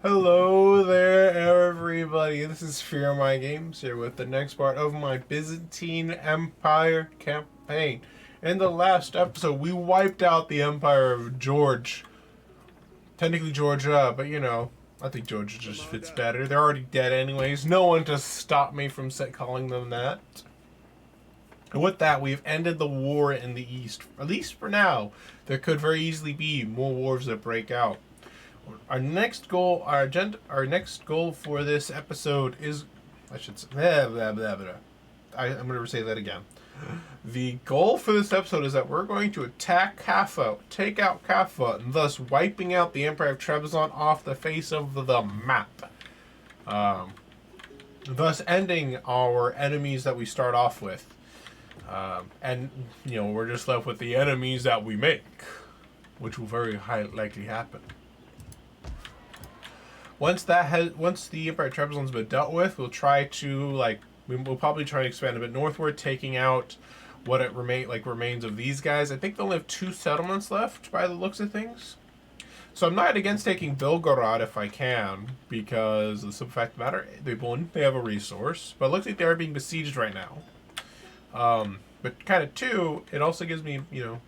Hello there, everybody. This is Fearmy Games here with the next part of my Byzantine Empire campaign. In the last episode, we wiped out the Empire of George. Technically Georgia, but you know, I think Georgia just fits better. They're already dead anyways. No one to stop me from calling them that. And with that, we've ended the war in the east, at least for now. There could very easily be more wars that break out. Our next goal, our next goal for this episode is, I should say, I'm going to say that again. The goal for this episode is that we're going to attack Caffa, take out Caffa, and thus wiping out the Empire of Trebizond off the face of the map. Thus ending our enemies that we start off with. And, you know, we're just left with the enemies that we make, which will very likely happen. Once the Empire of Trebizond's been dealt with, we'll try to, we'll probably try to expand a bit northward, taking out what remains of these guys. I think they only have 2 settlements left by the looks of things. So I'm not against taking Belgorod if I can, because the simple fact of the matter, they have a resource, but it looks like they are being besieged right now. But kind of 2, it also gives me, you know,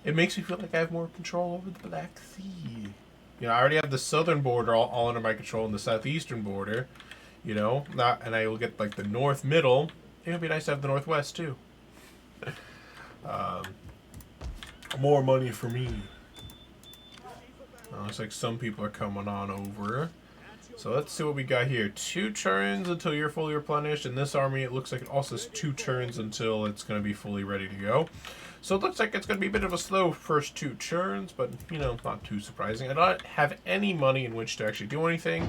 it makes me feel like I have more control over the Black Sea. You know, I already have the southern border all under my control and the southeastern border, you know, and I will get, the north middle. It would be nice to have the northwest, too. More money for me. Looks like some people are coming on over. So let's see what we got here. 2 turns until you're fully replenished. In this army, it looks like it also has 2 turns until it's going to be fully ready to go. So it looks like it's going to be a bit of a slow first 2 turns, but, you know, not too surprising. I don't have any money in which to actually do anything.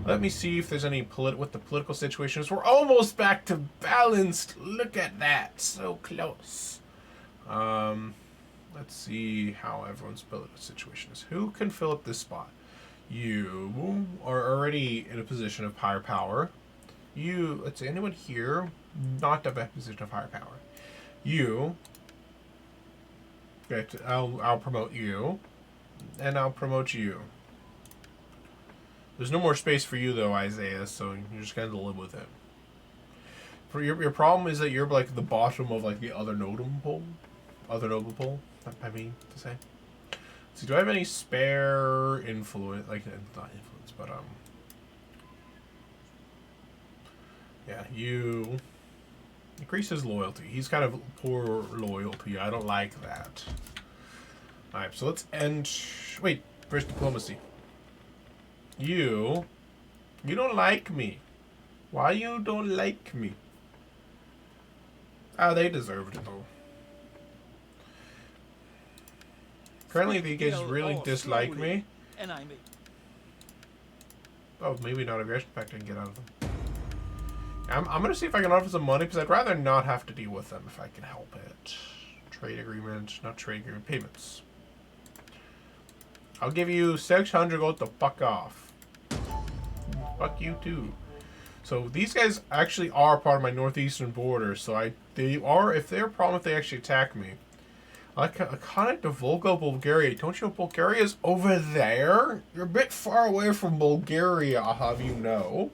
Let me see if there's any what the political situation is. We're almost back to balanced. Look at that. So close. Let's see how everyone's political situation is. Who can fill up this spot? You are already in a position of higher power. Let's see, anyone here not have a position of higher power? You. Okay, I'll promote you, and I'll promote you. There's no more space for you though, Isaiah. So you're just gonna live with it. For your problem is that you're the bottom of the other noble pool. I mean to say. So do I have any spare influence? Not influence, but yeah, you. Increase his loyalty. He's kind of poor loyalty. I don't like that. Alright, so let's end... Wait, first diplomacy. You don't like me. Why you don't like me? They deserved it though. Currently, the guys really dislike me. Oh, maybe not aggression pact I can get out of them. I'm going to see if I can offer some money, because I'd rather not have to deal with them if I can help it. Trade agreement, not trade agreement, payments. I'll give you 600 gold to fuck off. Fuck you too. So these guys actually are part of my northeastern border, so if they're a problem if they actually attack me. I kind of Volga, Bulgaria. Don't you know Bulgaria's over there? You're a bit far away from Bulgaria, I'll have you know.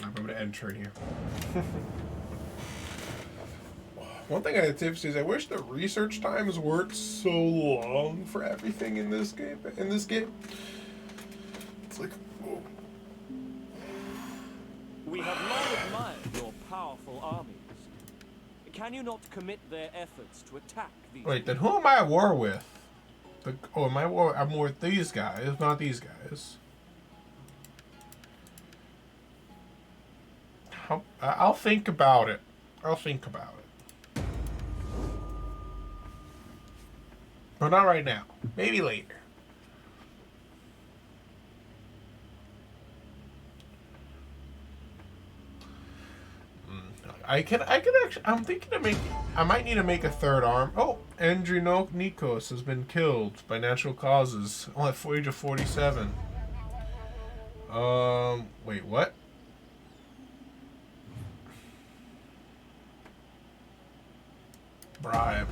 I'm going to end turn here. One thing I have is I wish the research times weren't so long for everything in this game. It's like, whoa. We have long admired your powerful armies. Can you not commit their efforts to attack these? Wait, then who am I at war with? I'm war with these guys, not these guys. I'll think about it. But not right now. Maybe later. I can actually. I'm thinking of I might need to make a 3rd arm. Oh, Andrew Nikos has been killed by natural causes. Only at the age of 47. Wait, what? Bribe.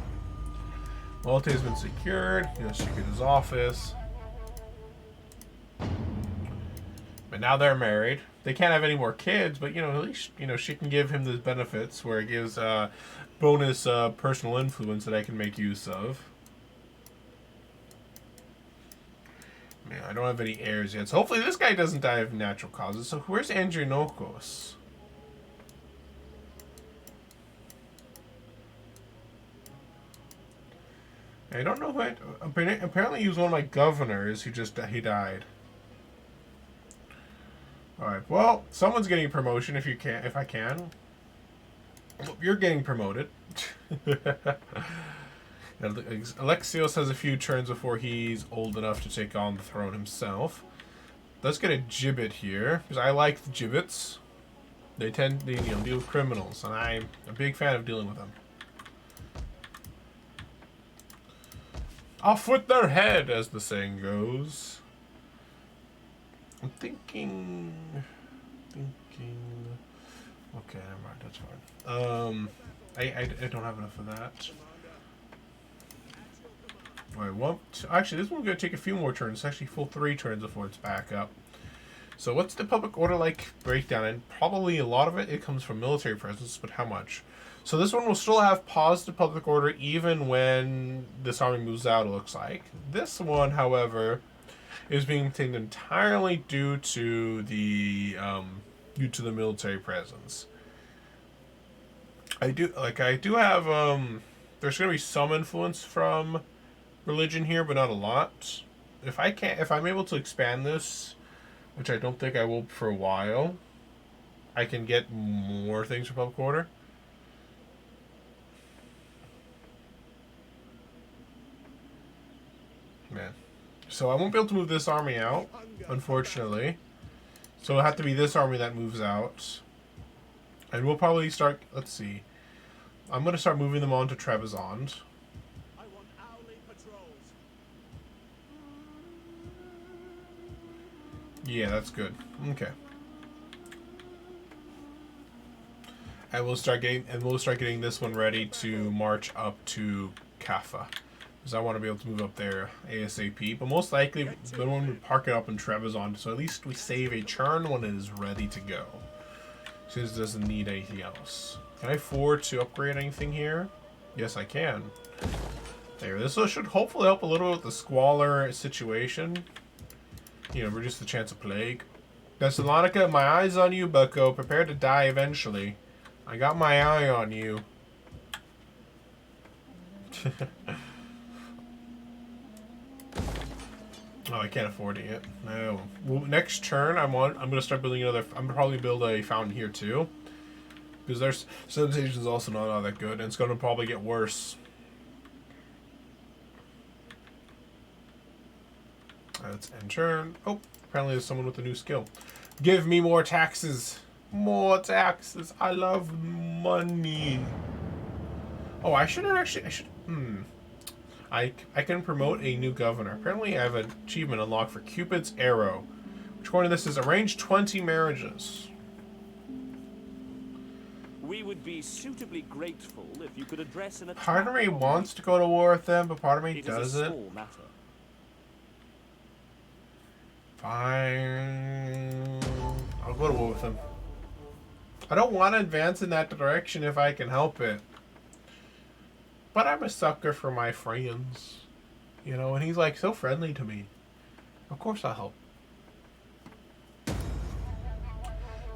Loyalty has been secured. He has secured his office. And now they're married. They can't have any more kids, but, you know, at least, you know, she can give him the benefits where it gives bonus personal influence that I can make use of. Man, I don't have any heirs yet, so hopefully this guy doesn't die of natural causes. So where's Andronokos? I don't know who. Apparently, he was one of my governors who he died. All right. Well, someone's getting a promotion if I can. Well, you're getting promoted. Alexios has a few turns before he's old enough to take on the throne himself. Let's get a gibbet here because I like the gibbets. They tend to, you know, deal with criminals, and I'm a big fan of dealing with them. Off with their head, as the saying goes. I'm thinking. Okay, never mind. That's fine. I don't have enough of that. Wait, actually, this one's gonna take a few more turns. It's actually full 3 turns before it's back up. So what's the public order like breakdown? And probably a lot of it comes from military presence, but how much? So this one will still have positive public order even when this army moves out, it looks like. This one, however, is being maintained entirely due to the military presence. I do have there's gonna be some influence from religion here, but not a lot. If I'm able to expand this, which I don't think I will for a while, I can get more things for public order. Man. So I won't be able to move this army out, unfortunately. So it'll have to be this army that moves out. And we'll probably start, let's see. I'm going to start moving them on to Trebizond. Yeah, that's good. Okay. And we'll start getting this one ready to march up to Caffa. Because I want to be able to move up there ASAP. But most likely, then when we park it up in Trebizond, so at least we save a turn when it is ready to go. Since it doesn't need anything else. Can I afford to upgrade anything here? Yes, I can. There, this should hopefully help a little with the squalor situation. You know, reduce the chance of plague. Thessalonica, my eye's on you, bucko. Prepare to die eventually. I got my eye on you. Oh, I can't afford it yet. No. Well, next turn, I'm gonna start building another. I'm gonna probably build a fountain here too, because there's sanitation is also not all that good, and it's gonna probably get worse. Let's end turn. Oh, apparently there's someone with a new skill. Give me more taxes. More taxes. I love money. Oh, I should. I can promote a new governor. Apparently I have an achievement unlocked for Cupid's Arrow. Which one of this is arrange 20 marriages. We would be suitably grateful if you could address an attack. Part of me wants to go to war with them, but part of me doesn't. It is a small matter. Fine. I'll go to war with them. I don't want to advance in that direction if I can help it. But I'm a sucker for my friends. You know, and he's like so friendly to me. Of course I'll help.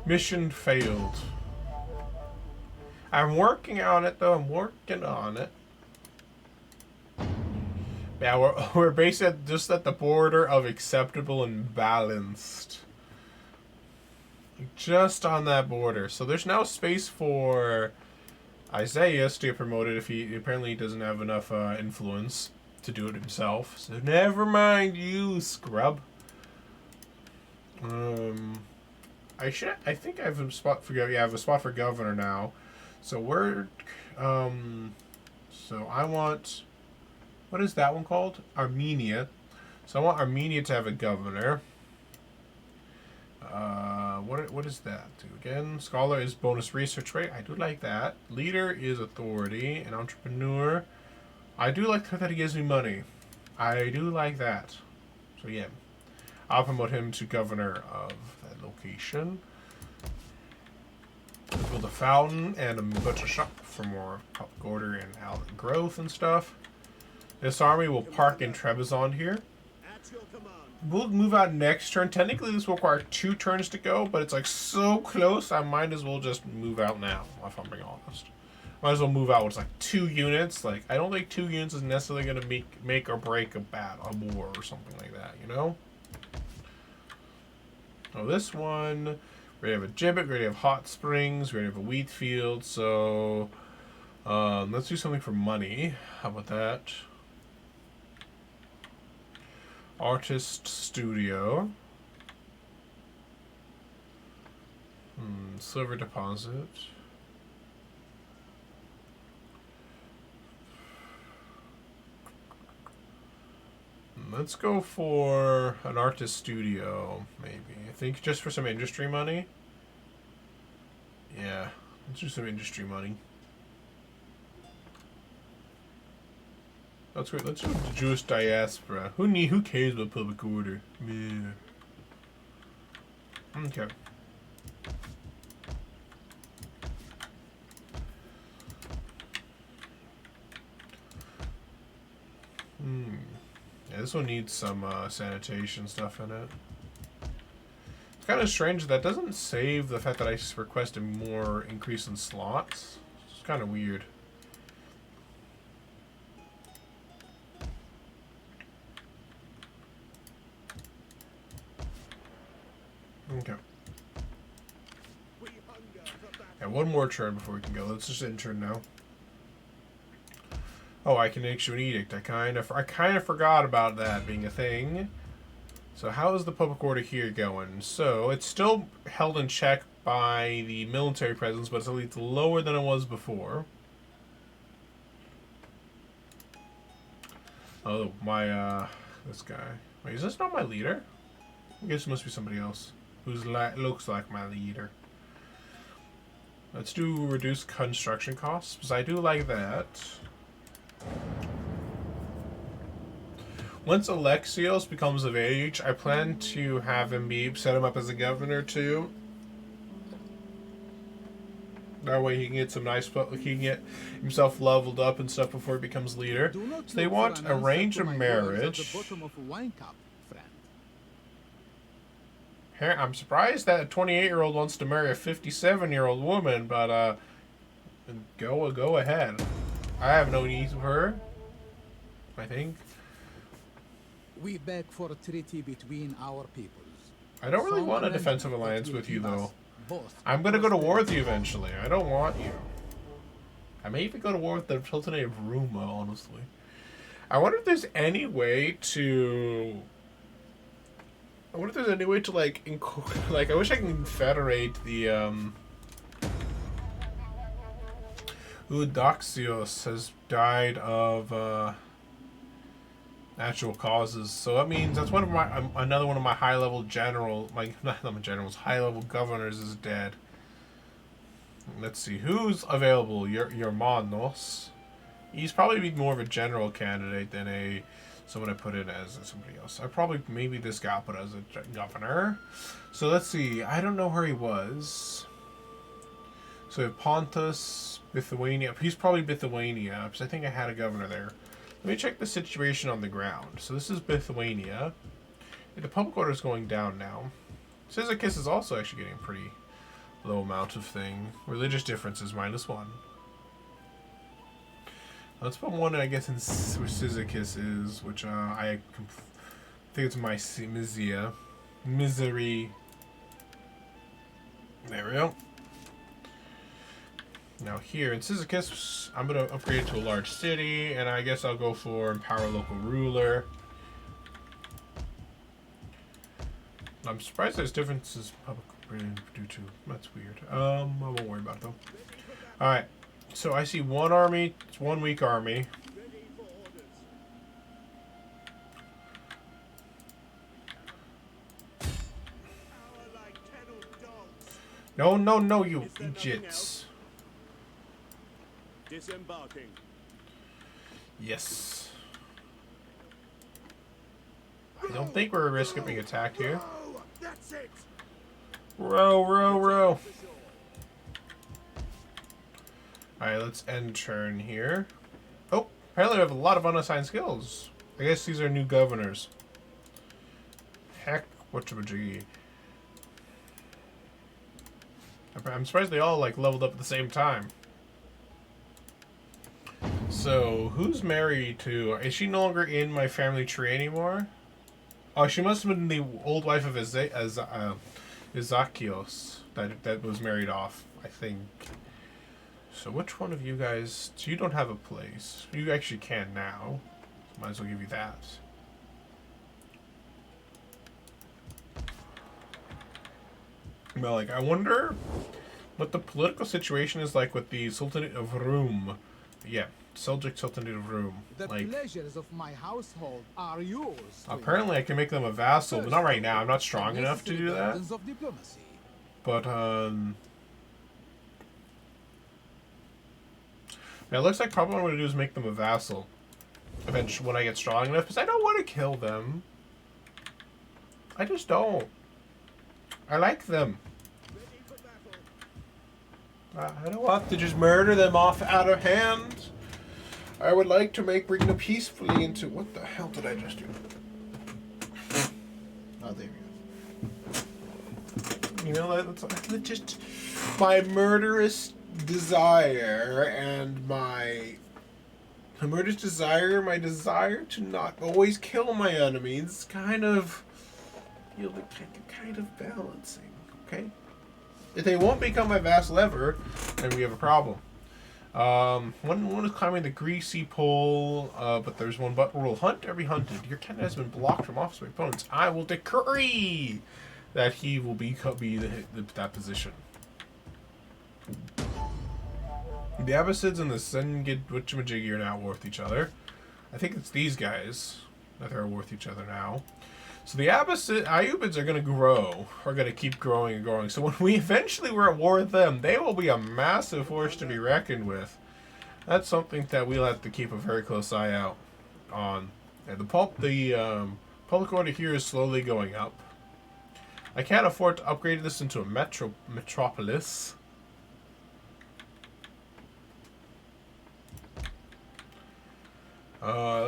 Mission failed. I'm working on it though. I'm working on it. Yeah, we're basically just at the border of acceptable and balanced. Just on that border. So there's now space for Isaiah to get promoted if he apparently doesn't have enough influence to do it himself. So never mind you, scrub. I think I have a spot for I have a spot for governor now. So so I want, what is that one called? Armenia. So I want Armenia to have a governor. What is that? Again, scholar is bonus research rate. I do like that. Leader is authority. An entrepreneur. I do like that he gives me money. I do like that. So yeah, I'll promote him to governor of that location. Build a fountain and a butcher shop for more public order and outlet growth and stuff. This army will park in Trebizond here. We'll move out next turn. Technically, this will require 2 turns to go, but it's like so close, I might as well just move out now, if I'm being honest. Might as well move out with like 2 units. Like, I don't think 2 units is necessarily going to make or break a war or something like that, you know? Oh, this one... We have a gibbet, we have hot springs, we have a wheat field, so let's do something for money. How about that? Artist studio. Silver deposit. Let's go for an artist studio, maybe. I think just for some industry money. Yeah, let's do some industry money. That's great. Let's do the Jewish diaspora. Who cares about public order? Yeah. Okay. Yeah, this one needs some sanitation stuff in it. It's kind of strange that doesn't save the fact that I requested more increase in slots. It's kind of weird. Okay. Yeah, one more turn before we can go. Let's just end turn now. Oh, I can issue an edict. I kind of forgot about that being a thing. So how is the public order here going? So it's still held in check by the military presence, but it's at least lower than it was before. Oh, my this guy. Wait, is this not my leader? I guess it must be somebody else who's looks like my leader. Let's do reduce construction costs because I do like that. Once Alexios becomes of age, I plan to have him set him up as a governor too. That way he can get some nice, he can get himself leveled up and stuff before he becomes leader. So they want arrange a marriage. I'm surprised that a 28-year-old wants to marry a 57-year-old woman, but go ahead. I have no need for her, I think. We beg for a treaty between our peoples. I don't really want a defensive alliance with you, though. I'm going to go to war with you eventually. I don't want you. I may even go to war with the Sultanate of Ruma, honestly. I wonder if there's any way to... I wonder if there's any way to, like, I wish I can confederate the, Eudoxios has died of, natural causes. So that means that's one of my, another one of my high-level general, not my generals, high-level governors is dead. Let's see, who's available? Your Manos. He's probably more of a general candidate than someone I put in as somebody else. I probably, maybe this guy I'll put as a governor. So let's see, I don't know where he was. So we have Pontus, Bithynia. He's probably Bithynia, because I think I had a governor there. Let me check the situation on the ground. So this is Bithynia. The public order is going down now. Cyzicus is also actually getting a pretty low amount of thing. Religious differences, -1. Let's put one, I guess, in where Cyzicus is, which I think it's my misery. There we go. Now here in Cyzicus, I'm going to upgrade it to a large city, and I guess I'll go for empower local ruler. I'm surprised there's differences public due to. That's weird. I won't worry about it though. Alright, so I see one army, it's one weak army. No, you idiots. Disembarking. Yes. I don't think we're at risk of being attacked here. That's it. Row, row, row. Alright, let's end turn here. Oh, apparently we have a lot of unassigned skills. I guess these are new governors. Heck, whatchamajiggy. I'm surprised they all like leveled up at the same time. So, who's married to... Is she no longer in my family tree anymore? Oh, she must have been the old wife of Ezekios that was married off, I think. So which one of you guys... So you don't have a place. You actually can now. Might as well give you that. But, like, I wonder what the political situation is like with the Sultanate of Rum. Yeah, Seljuk Sultanate of Rum. The like, pleasures of my household are yours. apparently I can make them a vassal, but not right now. I'm not strong enough to do that. Of diplomacy. But, yeah, it looks like probably what I'm going to do is make them a vassal. Eventually, when I get strong enough, because I don't want to kill them. I just don't. I like them. I don't want to just murder them off out of hand. I would like to bring them peacefully into... What the hell did I just do? Oh, there we go. You know, that's just my murderous desire and my desire to not always kill my enemies, kind of, you know, kind of balancing, okay? If they won't become my vassal ever, then we have a problem. One is climbing the greasy pole, but there's one but rule. Hunt every hunted. Your tenant has been blocked from office by opponents. I will decree that he will be that position. The Abbasids and the Sengid whatchamajiggy are now worth each other. I think it's these guys that are worth each other now. So the Ayyubids are going to grow, are going to keep growing and growing. So when we eventually were at war with them, they will be a massive force to be reckoned with. That's something that we'll have to keep a very close eye out on. And the public order here is slowly going up. I can't afford to upgrade this into a metropolis.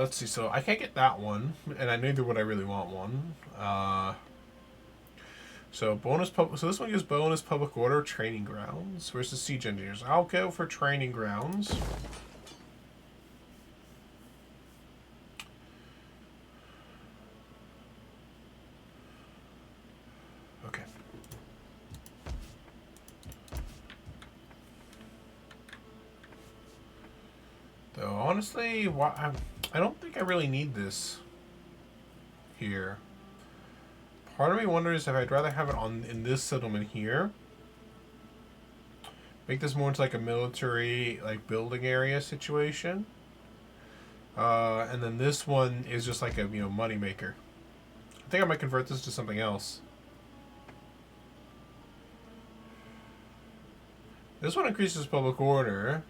Let's see, so I can't get that one, and neither would I really want one. So this one gives bonus public order training grounds. Where's the siege engineers? I'll go for training grounds. Okay. Though honestly, I don't think I really need this here. Part of me wonders if I'd rather have it in this settlement here. Make this more into like a military building area situation. And then this one is just like a money maker. I think I might convert this to something else. This one increases public order.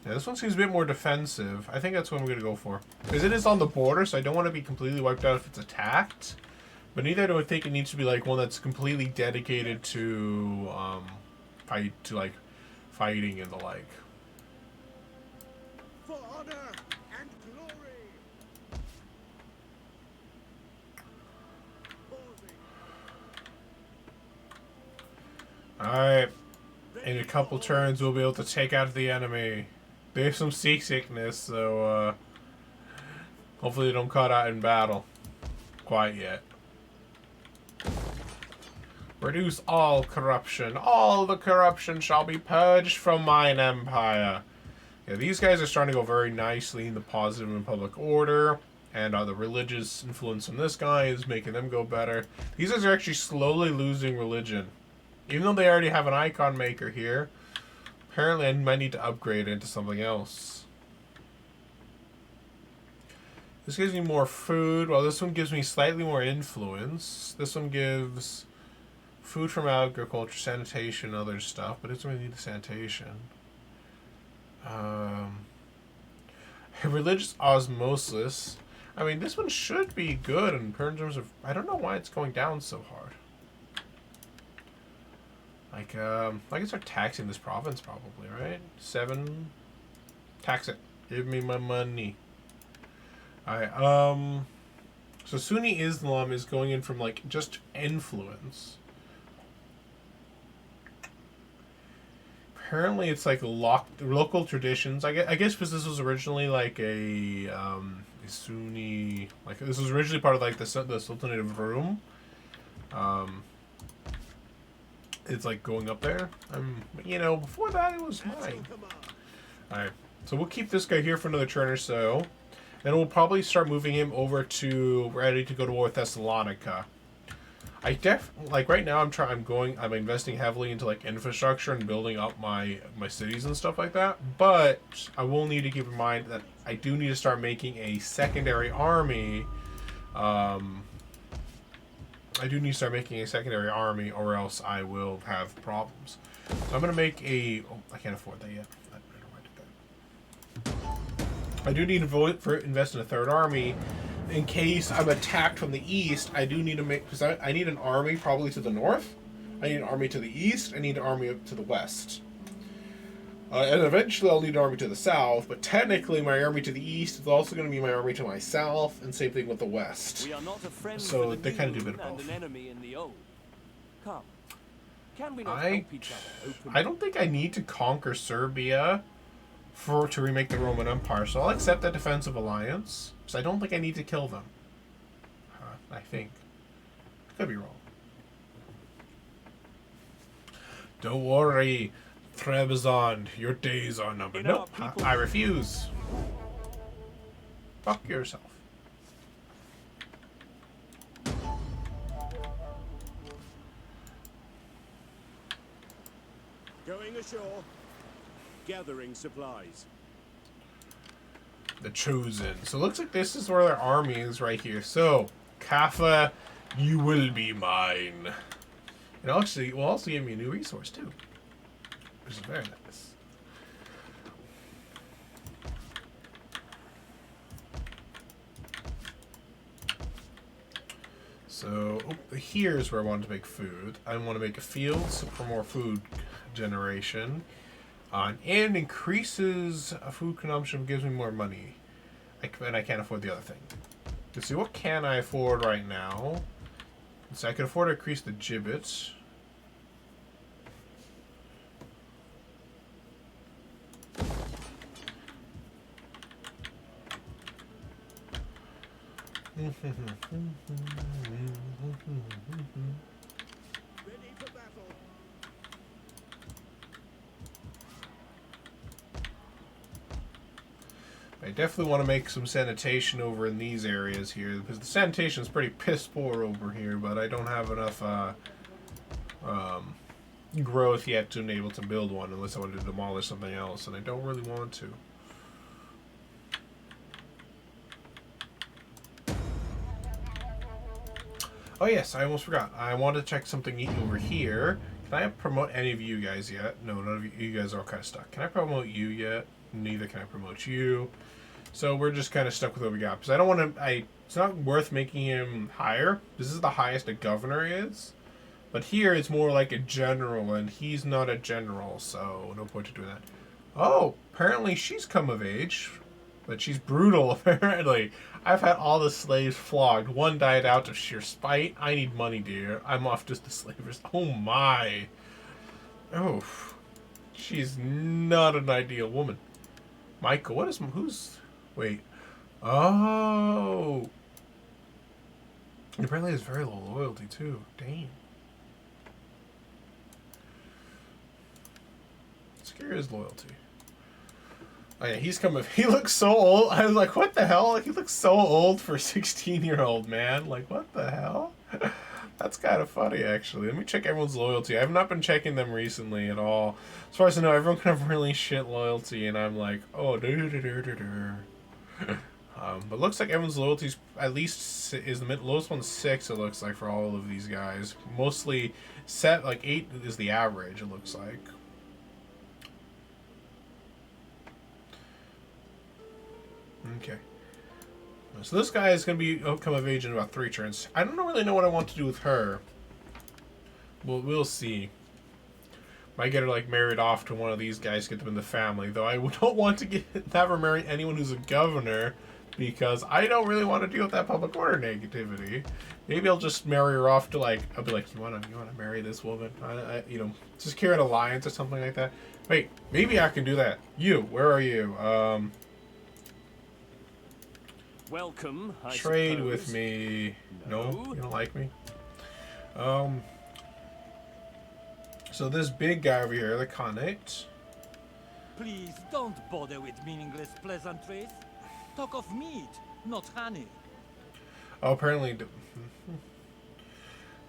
Yeah, this one seems a bit more defensive. I think that's what I'm going to go for. Because it is on the border, so I don't want to be completely wiped out if it's attacked. But neither do I think it needs to be like one that's completely dedicated to fighting and the like. For honor and glory. Alright. In a couple turns, we'll be able to take out the enemy. There's some seasickness, so hopefully they don't cut out in battle quite yet. Reduce all corruption. All the corruption shall be purged from mine empire. Yeah, these guys are starting to go very nicely in the positive and public order. And the religious influence from this guy is making them go better. These guys are actually slowly losing religion. Even though they already have an icon maker here, apparently I might need to upgrade into something else. This gives me more food. Well, this one gives me slightly more influence. This one gives food from agriculture, sanitation, other stuff, but it doesn't really need the sanitation. Religious osmosis. I mean, this one should be good in terms of... I don't know why it's going down so hard. Like, I can start taxing this province probably, right? 7. Tax it. Give me my money. Alright, so Sunni Islam is going in from, like, just influence. Apparently it's, like, local traditions. I guess because this was originally, like, a Sunni... Like, this was originally part of, like, the Sultanate of Rum. It's, like, going up there. You know, before that, it was mine. Alright, so we'll keep this guy here for another turn or so. Then we'll probably start moving him over to ready to go to war with Thessalonica. Like right now I'm investing heavily into like infrastructure and building up my cities and stuff like that. But I will need to keep in mind that I do need to start making a secondary army. I do need to start making a secondary army or else I will have problems. So I'm gonna make a I can't afford that yet. I do need to invest in a third army in case I'm attacked from the east. I do need to make, because I need an army probably to the north. I need an army to the east. I need an army up to the west. And eventually I'll need an army to the south, but technically my army to the east is also going to be my army to my south, and same thing with the west. We are not a friend So for the they kind of do a new bit of and both. an enemy in the old. Come, can we not help each other openly? I don't think I need to conquer Serbia to remake the Roman Empire, so I'll accept that defensive alliance, because I don't think I need to kill them. I think. Could be wrong. Don't worry, Trebizond, your days are numbered. Nope, I refuse. Fuck yourself. Going ashore. Gathering supplies. The Chosen. So it looks like this is where their army is right here. So, Caffa, you will be mine. And actually, will also give me a new resource too, which is very nice. So here's where I want to make food. I want to make a field for more food generation. And increases food consumption, gives me more money. And I can't afford the other thing. Let's see, what can I afford right now? So I can afford to increase the gibbets. Ready for battle. I definitely want to make some sanitation over in these areas here, because the sanitation is pretty piss poor over here, but I don't have enough growth yet to be able to build one unless I want to demolish something else, and I don't really want to. Oh yes, I almost forgot. I want to check something over here. Can I promote any of you guys yet? No, none of you. You guys are all kind of stuck. Can I promote you yet? Neither can I promote you. So we're just kind of stuck with what we got. Because I don't want to... It's not worth making him higher. This is the highest a governor is. But here it's more like a general, and he's not a general, so no point to doing that. Oh, apparently she's come of age. But she's brutal, apparently. I've had all the slaves flogged. One died out of sheer spite. I need money, dear. I'm off just the slavers. Oh, my. Oh. She's not an ideal woman. Michael, what is... Who's... Wait. Oh. Apparently has very low loyalty, too. Dang. Scare his loyalty. Oh yeah, he's coming. He looks so old. I was like, what the hell? He looks so old for a 16-year-old man. Like, what the hell? That's kind of funny, actually. Let me check everyone's loyalty. I've not been checking them recently at all. As far as I know, everyone can have really shit loyalty, and I'm like, oh, but looks like everyone's loyalty's at least is the lowest one's 6. It looks like for all of these guys. Mostly set like 8 is the average. It looks like. Okay. So this guy is going to come of age in about 3 turns. I don't really know what I want to do with her. Well, we'll see. Might get her like married off to one of these guys, get them in the family. Though I don't want to have her marry anyone who's a governor, because I don't really want to deal with that public order negativity. Maybe I'll just marry her off to like, I'll be like, you wanna marry this woman? You know, just carry an alliance or something like that. Wait, maybe I can do that. You, where are you? Welcome. I Trade suppose. with me. No, you don't like me. So this big guy over here, the Khanate. Please don't bother with meaningless pleasantries. Talk of meat, not honey. Oh, apparently.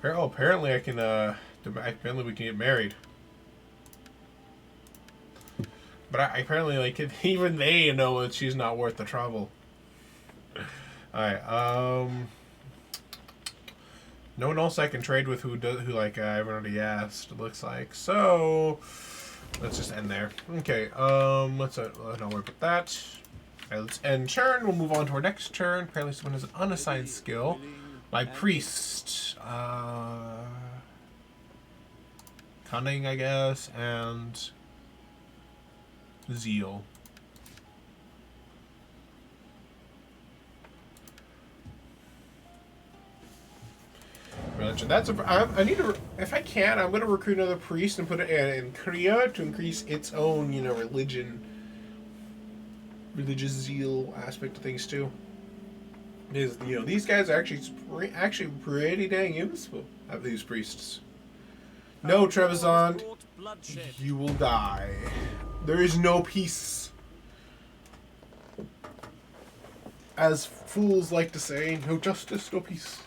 Oh, apparently I can. Apparently we can get married. But apparently, like, even they know that she's not worth the trouble. All right. No one else I can trade with who like I've already asked. It looks like so. Let's just end there. Okay. Let's don't worry about that. Alright, let's end turn. We'll move on to our next turn. Apparently someone has an unassigned skill. My priest. Cunning, I guess, and zeal. Religion. I need to. If I can, I'm going to recruit another priest and put it in Korea to increase its own, you know, religious zeal aspect of things too. Is, you know, these guys are actually pretty dang useful. Have these priests? No, Trebizond, you will die. There is no peace. As fools like to say, no justice, no peace.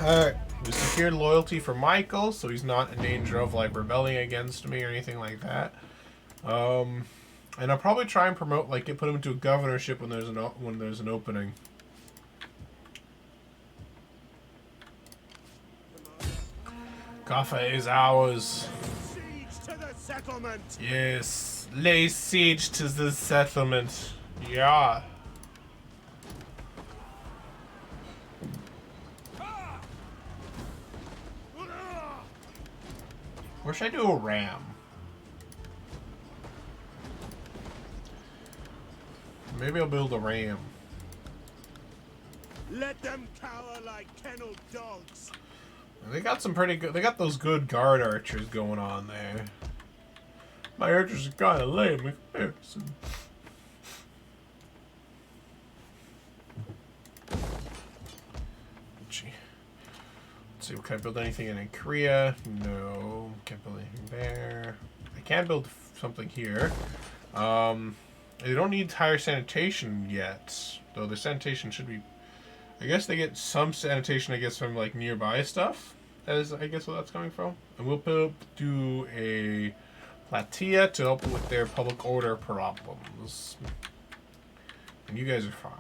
Alright, we secured loyalty for Michael, so he's not in danger of like rebelling against me or anything like that. And I'll probably try and promote, like, put him into a governorship when there's an opening. Caffa is ours. Siege to the settlement. Yes, lay siege to the settlement. Yeah. Where should I do a ram? Maybe I'll build a ram. Let them cower like kennelled dogs. They got some pretty good. They got those good guard archers going on there. My archers are kind of lame in comparison. Gee. Let's see. Can I build anything in Korea? No. Can't build anything there. I can build something here. They don't need higher sanitation yet, though. The sanitation should be. I guess they get some sanitation, I guess, from like nearby stuff. That is, I guess, where that's coming from. And we'll do a platia to help with their public order problems. And you guys are fine.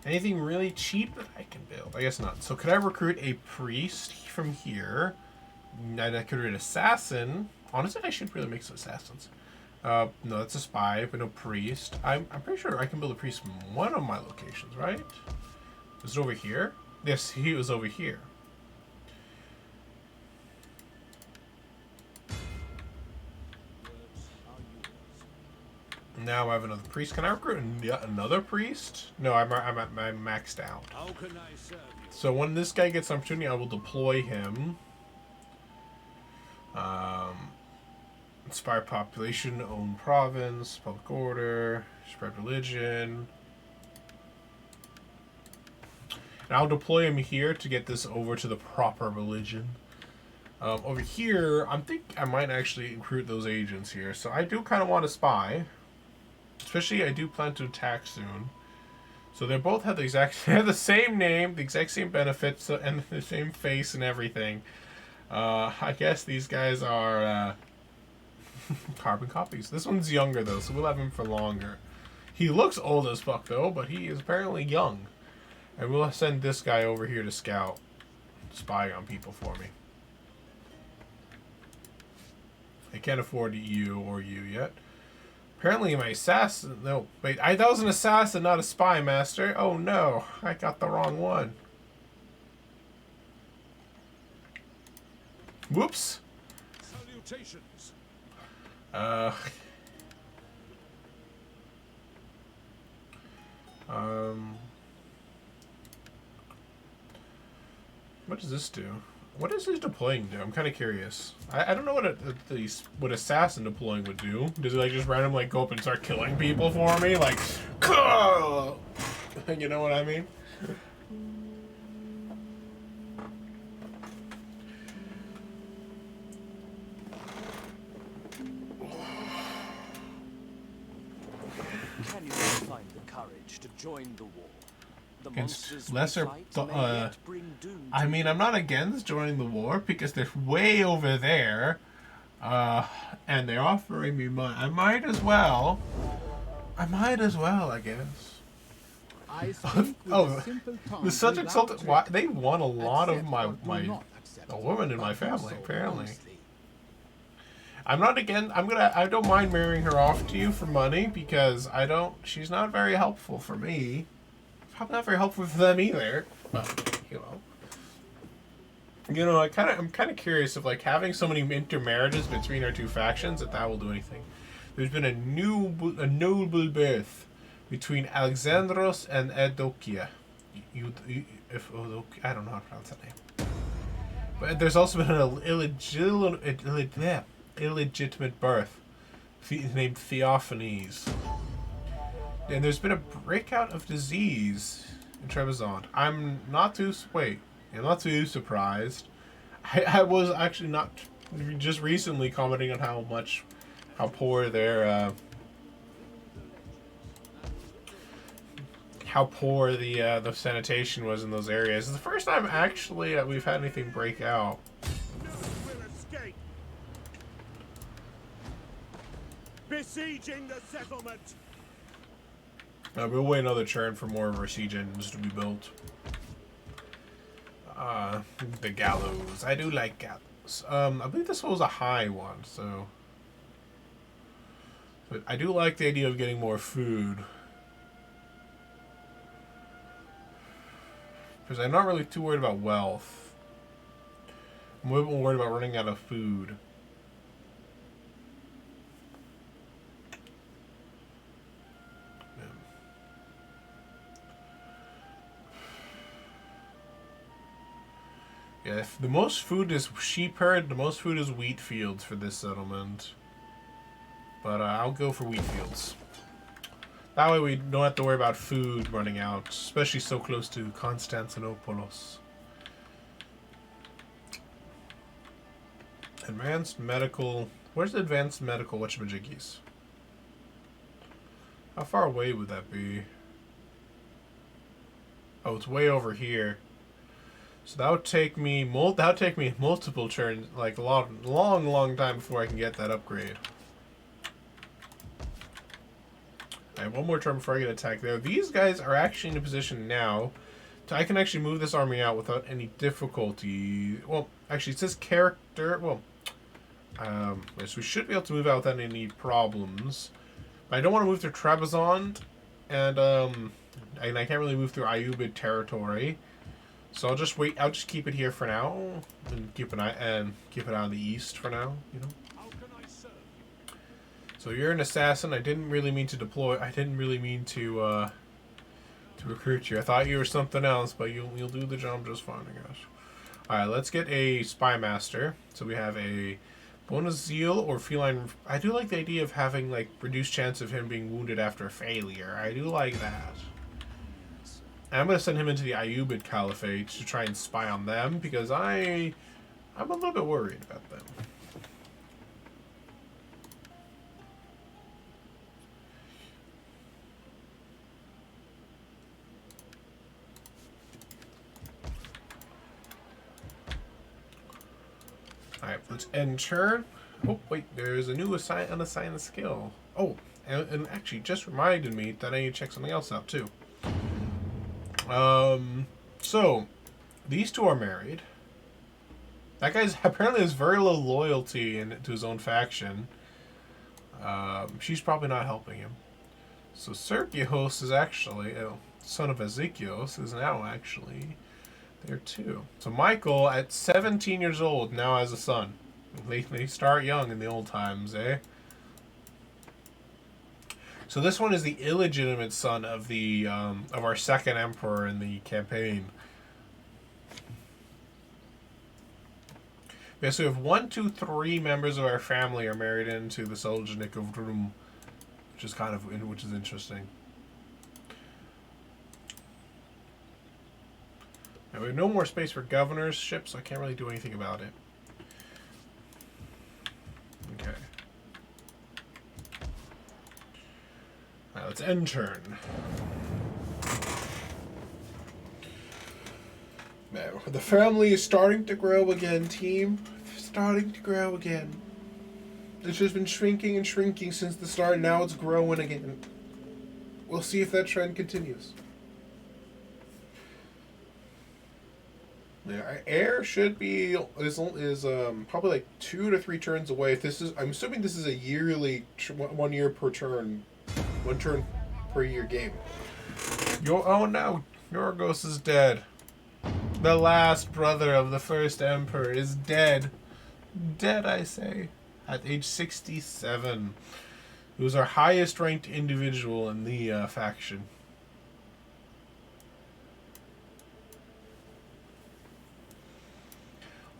Anything really cheap that I can build? I guess not. So could I recruit a priest from here? I could recruit an assassin. Honestly, I should really make some assassins. No, that's a spy, but no priest. I'm pretty sure I can build a priest from one of my locations, right? Was it over here? Yes, he was over here. Now I have another priest. Can I recruit another priest? No, I'm maxed out. How can I serve you? So when this guy gets an opportunity, I will deploy him. Inspire population, own province, public order, spread religion. And I'll deploy him here to get this over to the proper religion. Over here, I think I might actually recruit those agents here. So I do kind of want to spy. Especially, I do plan to attack soon. So they both have they have the same name, the exact same benefits, and the same face and everything. I guess these guys are carbon copies. This one's younger though, so we'll have him for longer. He looks old as fuck though, but he is apparently young. And we'll send this guy over here to scout, spy on people for me. I can't afford you or you yet. Apparently my assassin... No, wait. That was an assassin, not a spy, master. Oh, no. I got the wrong one. Whoops. Salutations. What does this do? What does his deploying do? I'm kind of curious. I don't know what assassin deploying would do. Does it like just randomly like go up and start killing people for me? Like, you know what I mean? Can you find the courage to join the war? The Against monsters we lesser, fight may yet bring doom to I mean, I'm not against joining the war because they're way over there, and they're offering me money. I might as well, I guess. I speak with Oh, a simple tongue The subject without sultan, trick. they won a lot of Accept or do not accept, a woman in but my do family, so apparently. honestly. I'm not again. I don't mind marrying her off to you for money because she's not very helpful for me. Probably not very helpful for them either. But I'm kind of curious if like having so many intermarriages between our two factions if that will do anything. There's been a noble birth between Alexandros and Eudokia. I don't know how to pronounce that name. But there's also been an illegitimate birth named Theophanes. And there's been a breakout of disease in Trebizond. I'm not too surprised. I was actually not just recently commenting on how poor their the sanitation was in those areas. It's the first time actually that we've had anything break out. None will escape. Besieging the settlement. We'll wait another turn for more of our siege engines to be built. The gallows. I do like gallows. I believe this was a high one, so. But I do like the idea of getting more food. Because I'm not really too worried about wealth. I'm a little more worried about running out of food. Yeah, if the most food is sheep herd, the most food is wheat fields for this settlement. But I'll go for wheat fields. That way we don't have to worry about food running out, especially so close to Constantinopolis. Advanced medical... Where's the advanced medical whatchamajiggies? How far away would that be? Oh, it's way over here. So that would take me multiple turns, like a long time before I can get that upgrade. I have one more turn before I get attacked there. These guys are actually in a position now. I can actually move this army out without any difficulty. Well, actually, it says character. Well, so we should be able to move out without any problems. But I don't want to move through Trebizond, and I can't really move through Ayyubid territory. So I'll just wait. I'll just keep it here for now, and keep it out in the east for now. You know. How can I serve you? So you're an assassin. I didn't really mean to deploy. I didn't really mean to recruit you. I thought you were something else, but you'll do the job just fine, I guess. All right, let's get a spy master. So we have a bonus zeal or feline. I do like the idea of having like reduced chance of him being wounded after a failure. I do like that. And I'm gonna send him into the Ayyubid Caliphate to try and spy on them because I'm a little bit worried about them. Alright, let's enter. Oh, wait, there's a new unassigned skill. Oh, and actually just reminded me that I need to check something else out, too. So, these two are married. That guy's apparently has very low loyalty to his own faction. She's probably not helping him. So Sergios is actually, son of Ezekios, is now actually there too. So Michael, at 17 years old, now has a son. They start young in the old times, eh? So this one is the illegitimate son of the of our second emperor in the campaign. Okay, so we have 1, 2, 3 members of our family are married into the Solzhenitsyn of Rum, which is interesting. Now, we have no more space for governorship, so I can't really do anything about it. Okay. Alright, let's end turn. Man, the family is starting to grow again, team. Starting to grow again. It's just been shrinking and shrinking since the start, and now it's growing again. We'll see if that trend continues. Yeah, our heir should be is probably like 2 to 3 turns away. If this is, I'm assuming this is a yearly, 1 year per turn, 1 turn per year game. Oh no, Yorgos is dead. The last brother of the first emperor is dead. Dead, I say. At age 67. He was our highest ranked individual in the faction.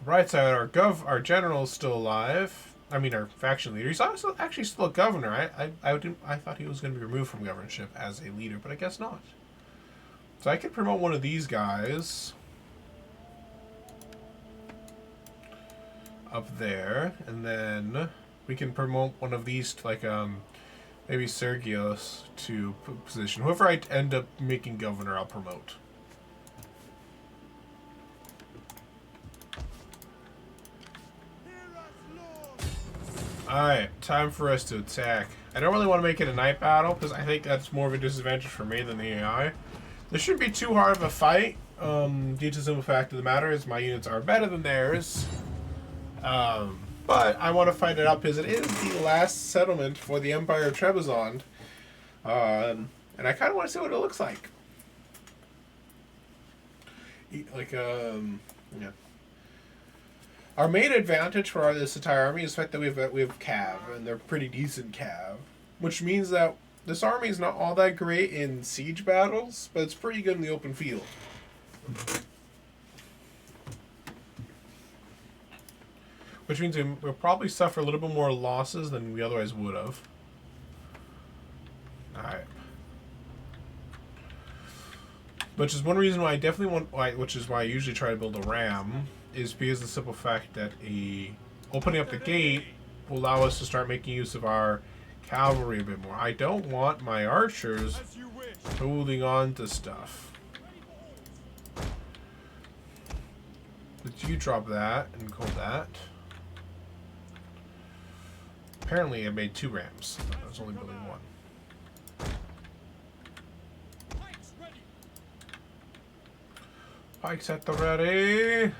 Right side, our general is still alive. I mean, our faction leader. He's also actually still a governor. I thought he was going to be removed from governorship as a leader, but I guess not. So I could promote one of these guys up there, and then we can promote one of these to, like, maybe Sergios to position. Whoever I end up making governor, I'll promote. Alright, time for us to attack. I don't really want to make it a night battle, because I think that's more of a disadvantage for me than the AI. This shouldn't be too hard of a fight, due to the simple fact of the matter is my units are better than theirs. But I want to fight it out because it is the last settlement for the Empire of Trebizond. And I kind of want to see what it looks like. Yeah. Our main advantage for this entire army is the fact that we have Cav, and they're pretty decent Cav. Which means that this army is not all that great in siege battles, but it's pretty good in the open field. Which means we'll probably suffer a little bit more losses than we otherwise would have. Alright. Which is one reason why I definitely want, which is why I usually try to build a ram, is because of the simple fact that opening up the gate will allow us to start making use of our cavalry a bit more. I don't want my archers holding on to stuff. But you drop that and hold that. Apparently I made 2 rams. I was only building 1. Pikes at the ready.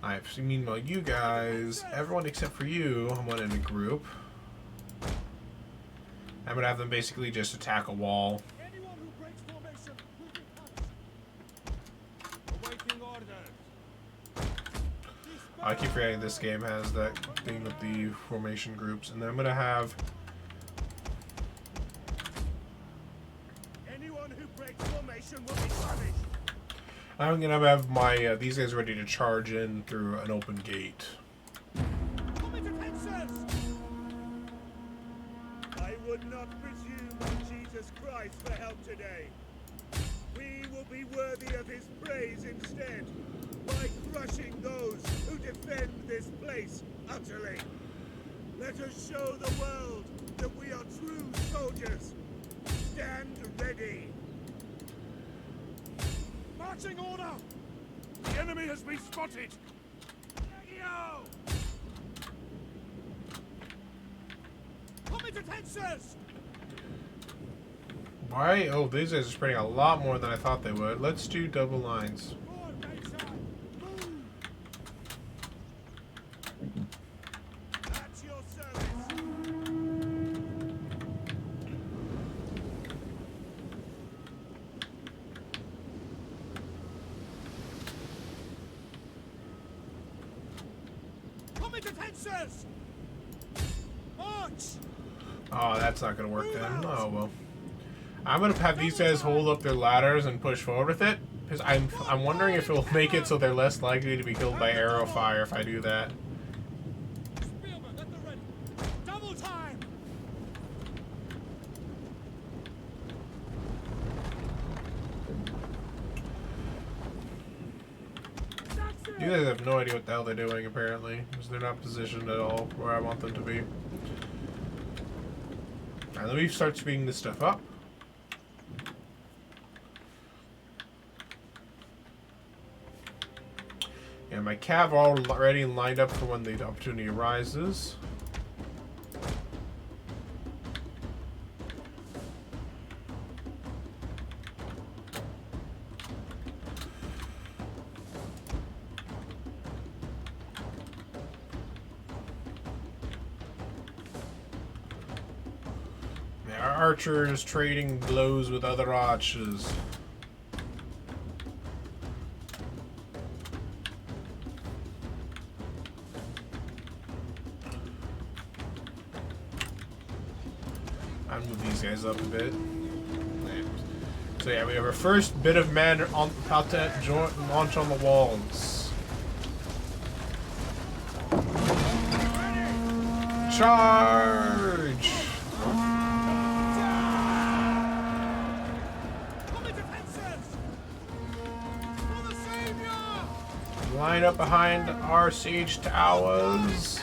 Alright, so meanwhile you guys, everyone except for you, I'm one in a group. I'm gonna have them basically just attack a wall. Anyone who breaks formation will be punished. Awaiting orders. I keep forgetting this game has that thing with the formation groups, and then I'm gonna have Anyone who breaks formation will be punished. I'm gonna have my these guys ready to charge in through an open gate. I would not presume on Jesus Christ for help today. We will be worthy of his praise instead, by crushing those who defend this place utterly. Let us show the world that we are true soldiers. Stand ready. Marching order! The enemy has been spotted! Legio! Comitatenses! Why? Oh, these guys are spreading a lot more than I thought they would. Let's do double lines. Common defenses! March! Oh, that's not gonna work then. Oh well. I'm gonna have these guys hold up their ladders and push forward with it, because I'm wondering if it'll make it so they're less likely to be killed by arrow fire if I do that. Spearman, at the ready. Double time! You guys have no idea what the hell they're doing, apparently, because they're not positioned at all where I want them to be. Alright, let me start speeding this stuff up. Yeah, my cav are all ready and lined up for when the opportunity arises. Our archers trading blows with other archers. I'll move these guys up a bit. So yeah, we have our first bit of men on about to launch on the walls. Charge! Line up behind our siege towers.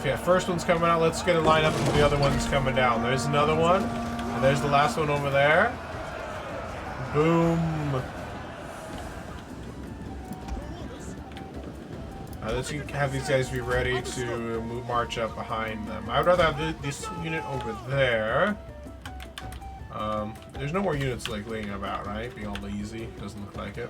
Yeah, first one's coming out. Let's get a line up and the other one's coming down. There's another one. And there's the last one over there. Boom. Let's have these guys be ready to march up behind them. I would rather have this unit over there. There's no more units like laying about, right? Being all easy. Doesn't look like it.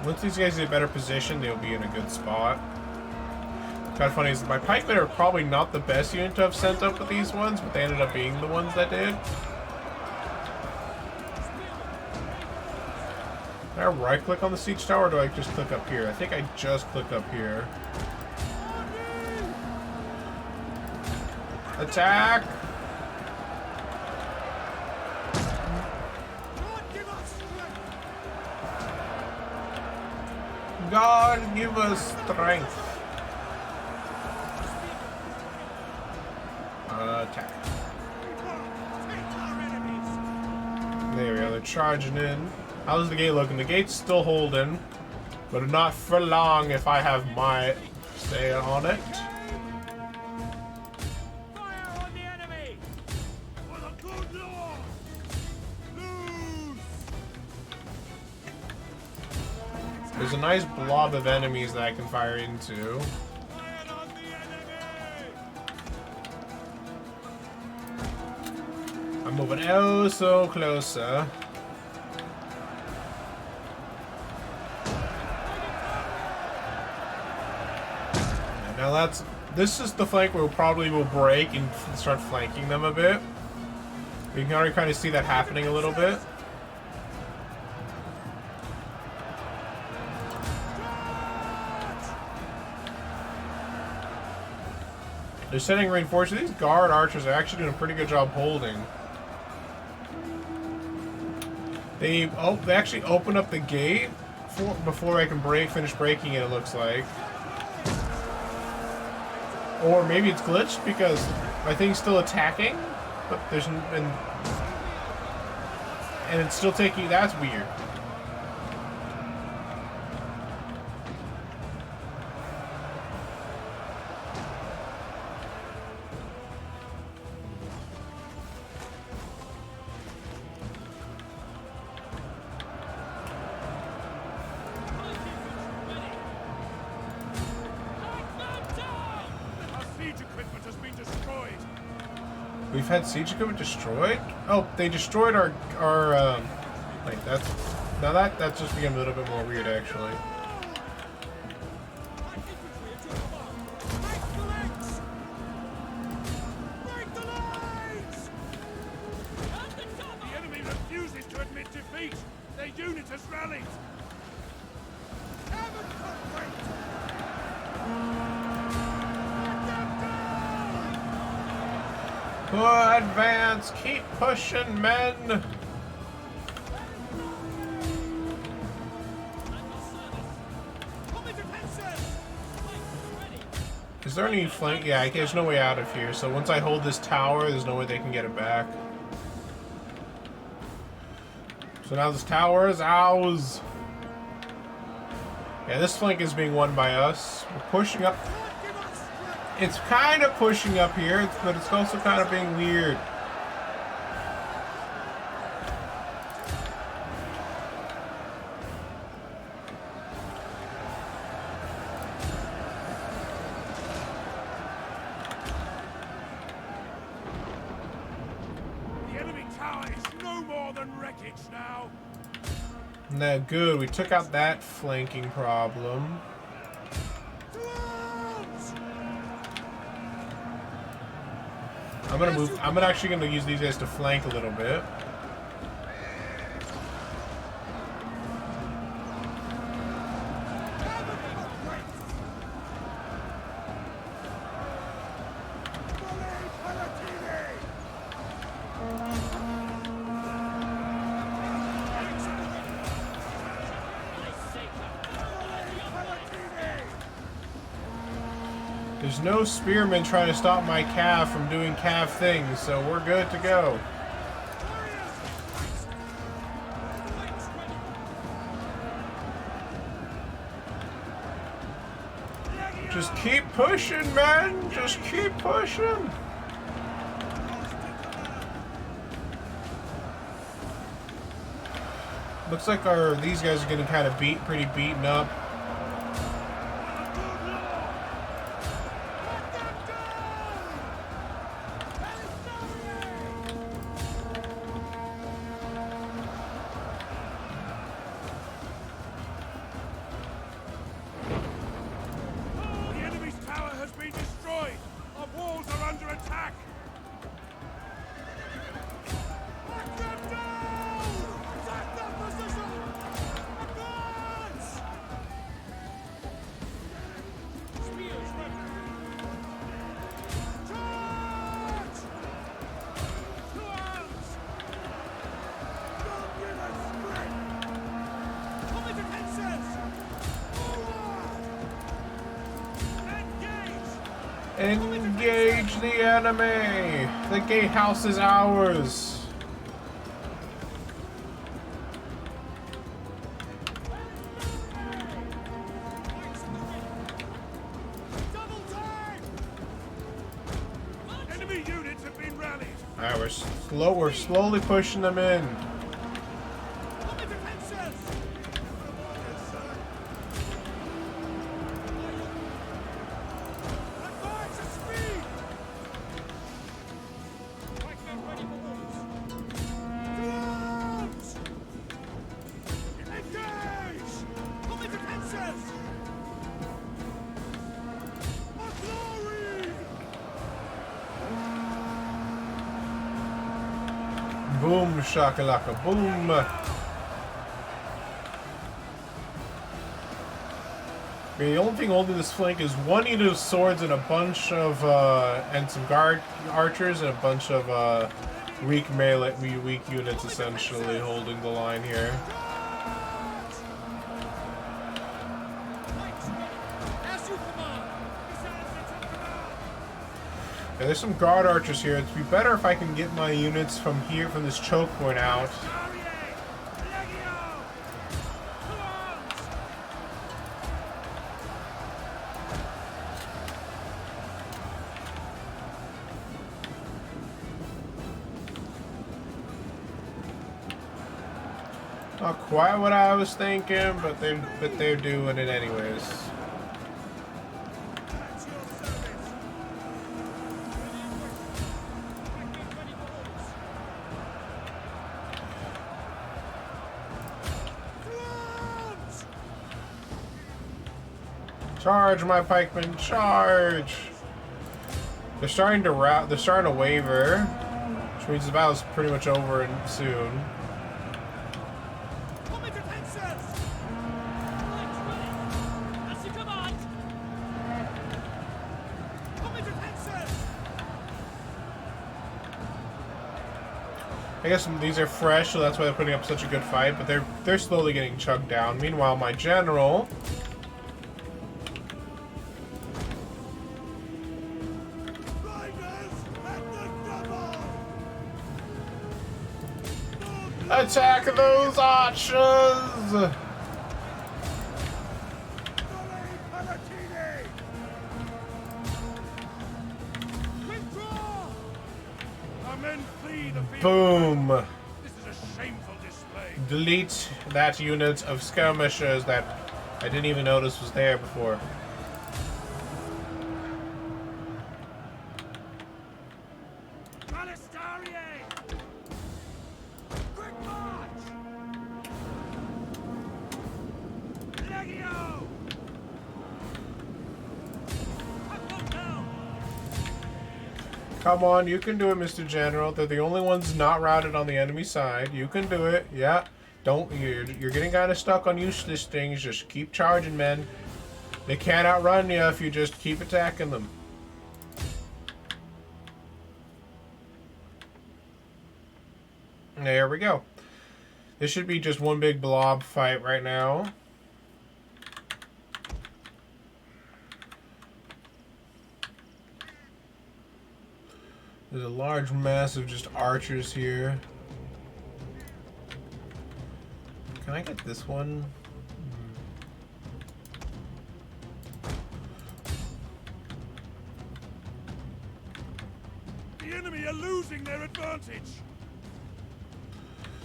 Once these guys get a better position, they'll be in a good spot. Kind of funny is my pikemen are probably not the best unit to have sent up with these ones, but they ended up being the ones that did. Can I right click on the siege tower, or do I just click up here? I think I just click up here. Attack! God, give us strength. Attack. There we go, they're charging in. How's the gate looking? The gate's still holding, but not for long if I have my say on it. Fire on the enemy! For the good Lord! Lose! There's a nice blob of enemies that I can fire into. Fire on the enemy! I'm moving oh so closer. Now this is the flank where we probably will break and start flanking them a bit. You can already kind of see that happening a little bit. They're sending reinforcements. These guard archers are actually doing a pretty good job holding. They actually open up the gate before I can finish breaking it, it looks like. Or maybe it's glitched because my thing's still attacking, but there's and it's still taking. That's weird. We've had siege equipment destroyed? Oh, they destroyed our like that's just become a little bit more weird actually. Pete, their unit has rallied. Advance, keep pushing, men. Is there any flank? Yeah, there's no way out of here. So once I hold this tower, there's no way they can get it back. So now this tower is ours. Yeah, this flank is being won by us. We're pushing up. It's kind of pushing up here, but it's also kind of being weird. The enemy tower is no more than wreckage now. Nah, good. We took out that flanking problem. I'm gonna move. I'm actually gonna use these guys to flank a little bit. There's no spearmen trying to stop my calf from doing calf things, so we're good to go. Just keep pushing, man! Just keep pushing! Looks like these guys are getting kind of pretty beaten up. Engage the enemy! The gatehouse is ours! Enemy units have been rallied. Alright, we're slowly pushing them in. Boom, shakalaka, boom. Okay, the only thing holding this flank is one unit of swords and a bunch of, and some guard archers and a bunch of, weak melee, weak units essentially holding the line here. Yeah, there's some guard archers here. It'd be better if I can get my units from here, from this choke point out. Not quite what I was thinking, but they're doing it anyways. Charge, my pikemen, charge! They're starting to waver, which means the battle's pretty much over soon. archers! That's your command! Come into defenses! I guess these are fresh, so that's why they're putting up such a good fight, but they're slowly getting chugged down. Meanwhile, my general... Riders at the double! Attack those archers! Volley Palatini! Withdraw! Our men flee the field. Boom! This is a shameful display. Delete that unit of skirmishers that I didn't even notice was there before. Balistarie! Quick march! Legio! Cut them down! Come on, you can do it, Mr. General. They're the only ones not routed on the enemy side. You can do it. Yeah. You're getting kind of stuck on useless things. Just keep charging, men. They can't outrun you if you just keep attacking them. There we go. This should be just one big blob fight right now. There's a large mass of just archers here. Can I get this one? The enemy are losing their advantage.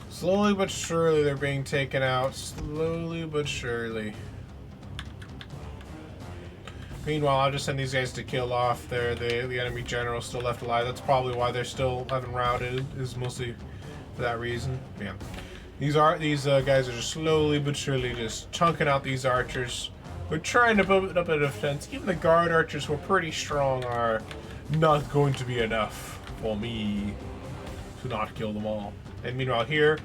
Slowly but surely they're being taken out. Slowly but surely. Meanwhile, I'll just send these guys to kill off the enemy general still left alive. That's probably why they're still haven't routed, is mostly for that reason. Yeah. These guys are just slowly but surely just chunking out these archers. We're trying to build up a defense. Even the guard archers, who are pretty strong, are not going to be enough for me to not kill them all. And meanwhile here,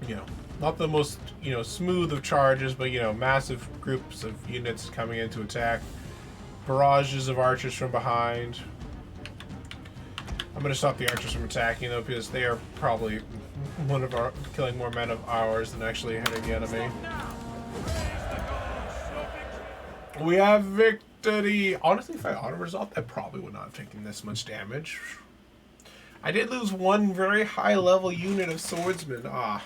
you know, not the most, you know, smooth of charges, but, you know, massive groups of units coming in to attack. Barrages of archers from behind. I'm going to stop the archers from attacking, though, because they are probably killing more men of ours than actually hitting the enemy. We have victory! Honestly, if I auto-resolved, I probably would not have taken this much damage. I did lose one very high-level unit of swordsmen. Oh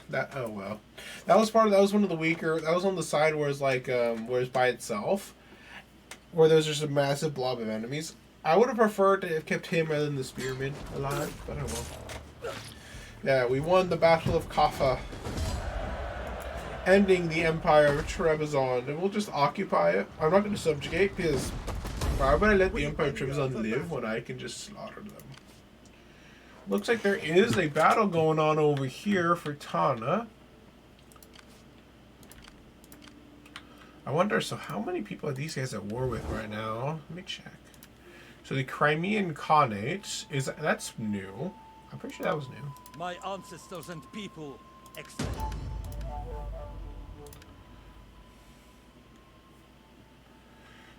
well. That was one of the weaker. That was on the side where it's like, where it's by itself, where there's just a massive blob of enemies. I would have preferred to have kept him rather than the spearmen alive, but oh well. Yeah, we won the Battle of Caffa, ending the Empire of Trebizond, and we'll just occupy it. I'm not going to subjugate, because why would I let the Empire of Trebizond live when I can just slaughter them? Looks like there is a battle going on over here for Tana. I wonder, so how many people are these guys at war with right now? Let me check. So the Crimean Khanate, that's new. I'm pretty sure that was new. My ancestors and people, excellent.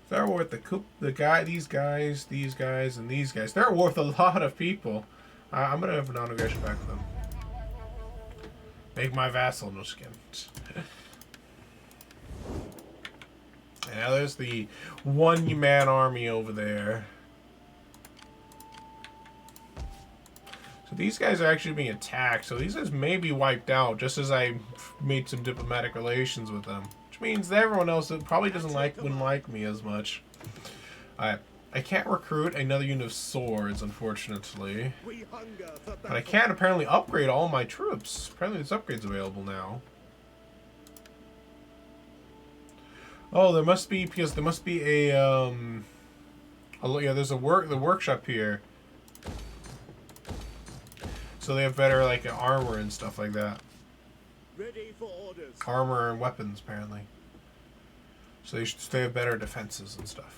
They're worth these guys, and these guys. They're worth a lot of people. I'm gonna have a non-aggression back with them. Make my vassal, no skin. And now there's the one-man army over there. So these guys are actually being attacked. So these guys may be wiped out, just as I made some diplomatic relations with them. Which means that everyone else probably wouldn't like me as much. I can't recruit another unit of swords, unfortunately. But I can apparently upgrade all my troops. Apparently there's upgrades available now. Oh, there must be, because there must be a, yeah, there's the workshop here. So they have better, like, armor and stuff like that. Ready for orders. Armor and weapons, apparently. So they have better defenses and stuff.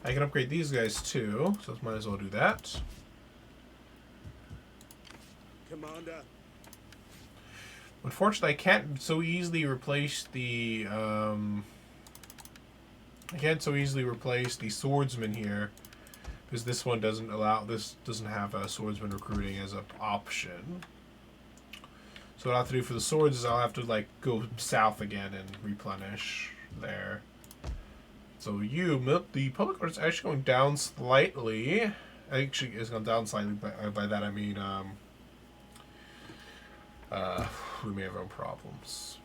I can upgrade these guys too, so might as well do that. Commander. Unfortunately, I can't so easily replace the swordsman here, because this one doesn't have a swordsman recruiting as an option. So what I'll have to do for the swords is I'll have to like go south again and replenish there. So the public order is actually going down slightly. Actually, it's gone down slightly. By that I mean we may have our own problems.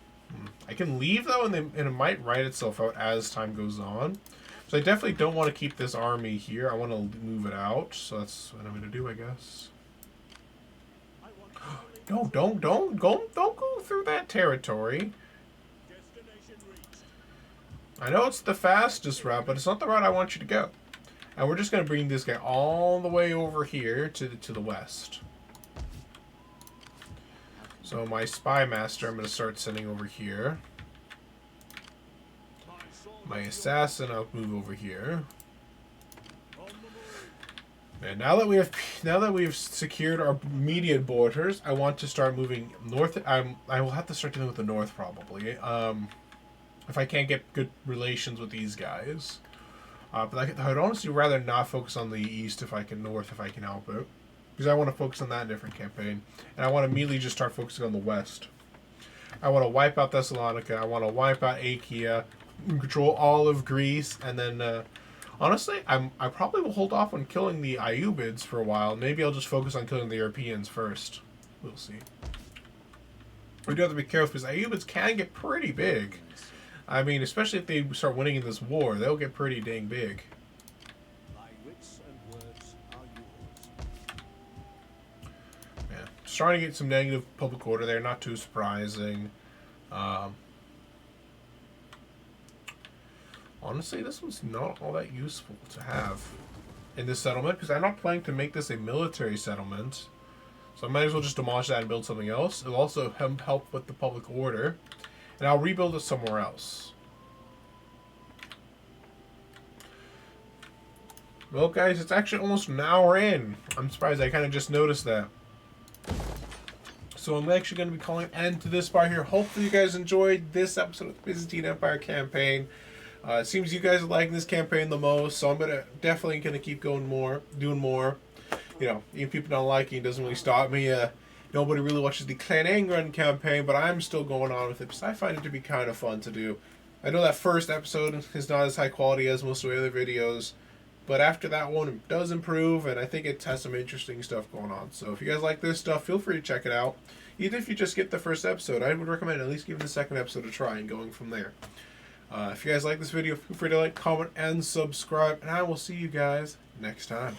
I can leave though, and it might write itself out as time goes on. So I definitely don't want to keep this army here. I want to move it out. So that's what I'm going to do, I guess. No, don't go through that territory. I know it's the fastest route, but it's not the route I want you to go. And we're just going to bring this guy all the way over here to the west. So my spy master I'm going to start sending over here. My assassin I'll move over here. And now that we have secured our immediate borders, I want to start moving north. I will have to start dealing with the north probably. If I can't get good relations with these guys. But I'd honestly rather not focus on the east if I can help it. Because I want to focus on that in a different campaign. And I want to immediately just start focusing on the west. I want to wipe out Thessalonica. I want to wipe out Achaia. Control all of Greece. And then, honestly, I probably will hold off on killing the Ayyubids for a while. Maybe I'll just focus on killing the Europeans first. We'll see. We do have to be careful because Ayyubids can get pretty big. I mean, especially if they start winning in this war, they'll get pretty dang big. Yeah, starting to get some negative public order there, not too surprising. Honestly, this one's not all that useful to have in this settlement because I'm not planning to make this a military settlement. So I might as well just demolish that and build something else. It'll also help with the public order. And I'll rebuild it somewhere else. Well, guys, it's actually almost an hour in. I'm surprised. I kind of just noticed that. So I'm actually going to be calling an end to this part here. Hopefully you guys enjoyed this episode of the Byzantine Empire campaign. It seems you guys are liking this campaign the most, so I'm definitely going to keep doing more. You know, even people not liking it doesn't really stop me. Nobody really watches the Clan Angron campaign, but I'm still going on with it because I find it to be kind of fun to do. I know that first episode is not as high quality as most of the other videos, but after that one, it does improve, and I think it has some interesting stuff going on. So if you guys like this stuff, feel free to check it out. Even if you just get the first episode, I would recommend at least giving the second episode a try and going from there. If you guys like this video, feel free to like, comment, and subscribe, and I will see you guys next time.